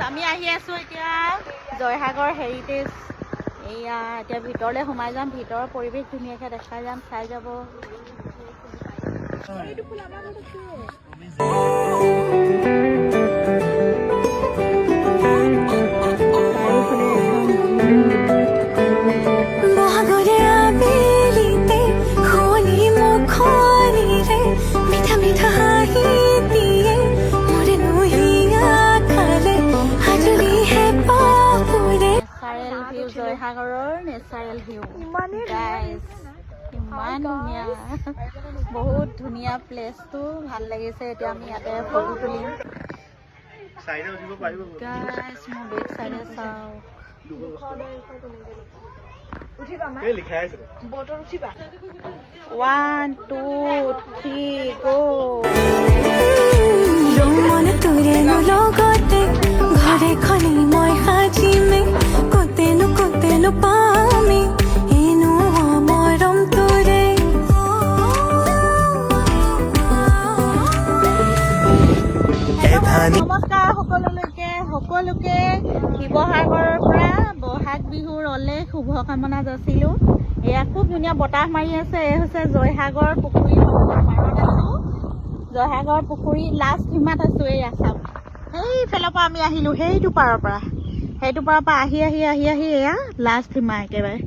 আমি আহি আছো এতিয়া জয়সাগৰ হেৰিটেজ এয়া এতিয়া ভিতৰলৈ সোমাই যাম ভিতৰৰ পৰিৱেশ ধুনীয়াকৈ দেখাই যাম চাই যাব জয়সাগৰৰ নেচাৰেল ভিউ ইমান ধুনীয়া বহুত ধুনীয়া প্লেচটো ভাল লাগিছে এতিয়া আমি ইয়াতে ফটো তুলিম গাইস মই বেক সাইডে চাও উঠিবা মা লিখা আছে বটৰ উঠিবা 1 2 3 গো মন তোৰে লগতে ঘৰে খনি মই হাজিমে কতেনো পামি এনো মৰম তোৰে নমস্কাৰ সকলোকে শিৱসাগৰৰ পৰা বহাগ বিহুৰ অলেখ শুভকামনা যাচিলোঁ এয়া খুব ধুনীয়া বতাহ মাৰি আছে এই হৈছে জয়সাগৰ পুখুৰী জয়সাগৰ পুখুৰী লাষ্ট সীমাত আছো এই আছাম সেইফালৰ পৰা আমি আহিলোঁ সেইটো পাৰৰ পৰা আহি এয়া লাষ্ট সীমা একেবাৰে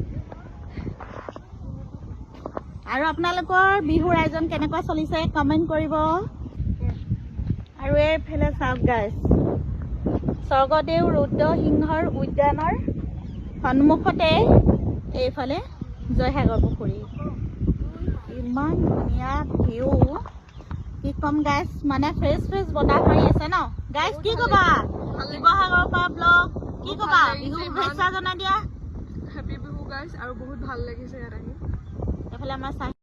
আৰু আপোনালোকৰ বিহুৰ আয়োজন কেনেকুৱা চলিছে কমেণ্ট কৰিব আৰু এইফালে চাওক গাইছ স্বৰ্গদেউ ৰুদ্ৰসিংহৰ উদ্যানৰ সন্মুখতে এইফালে জয়সাগৰ পুখুৰী ইমান ধুনীয়া ভিউ কি কম গাইছ মানে ফ্ৰেছ বতাহ মাৰি আছে ন গাইছ কি ক'বা শিৱসাগৰৰ পৰা ব্লগ কি ক'বা বিহু শুভেচ্ছা জনাই দিয়া হেপী বিহু গাইছ আৰু বহুত ভাল লাগিছে ইয়াত আহি এইফালে আমাৰ